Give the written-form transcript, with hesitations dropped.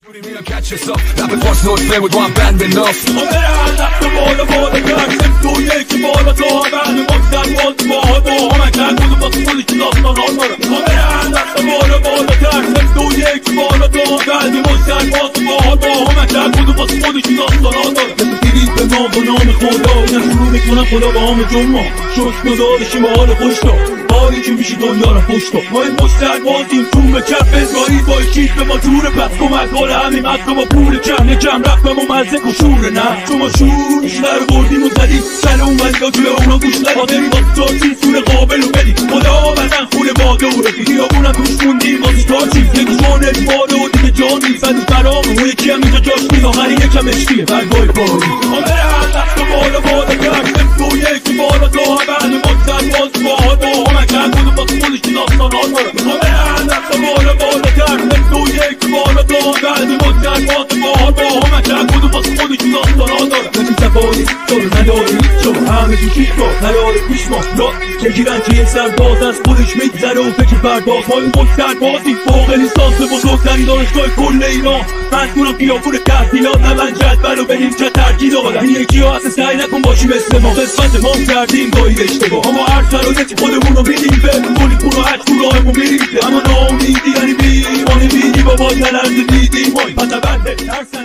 Catch yourself, rapping for snow, play with one band enough. رفتم بالا کردم تو یکی بالا تا بعد مقصد باز با همه کرد بود با خودی که داستان آن دارم رفتم بالا کردم تو یکی بالا تا بعد مقصد باز با همه کرد بود با خودی که داستان آن دارم دیدید به ما با نام خدا من شروع میکنم خدا با همه جمعه شکر گذارشیم با حال خوش دا باری که میشی دنیا را پشت دا ما این مشتر بازیم تو به کف ازایی با کیف به ما جور پس کمک حال همین مکا با پول کم رفتم و مزه کشوره نه شما شور بیشتر بردیم و زدیم سر اون ولیگا توی اونا گوش ندادیم واسه تا چیز سور قابل و بدیم خدا بزن خونه باده و رفی خیابونم توش موندیم واسه تا چیز یکی جانت باده و دیگه جان نیزدی فرام و یکی هم اینجا جاش نید آخری یکم اشتیه برگاه باری رفت و بالا کردم تو یکی بالا تا بعد مقصد باز با همه کرد بود و واسه خودش که داستان آن دارم رفت و بالا کردم تو یکی بالا تا بعد مقصد با همه کرد بود و واسه خودش که داستان آن دارم نمی تفایی تو نداری چون همه تو کیف کار نداره پیش ما بگیرن که یک سرباز از خودش میگذره و فکر پرداز ما این مقصد بازی فوق لیسانس بزرگترین دانشگاه کل ایران مسئولم خیابون تحصیلات نمن جدول و بریم چه ترکیلات این یکی ها اصلا سعی نکن باشی مثل ما قسمت ما کردیم گاهی اشتباه اما هر شرایطی خودمون رو میدیم به کلی پول و هر راهمون میریم اما ناامیدی یعنی بی ایمانی بینی بابا تلرز دیدیم وای پس بنده ترسن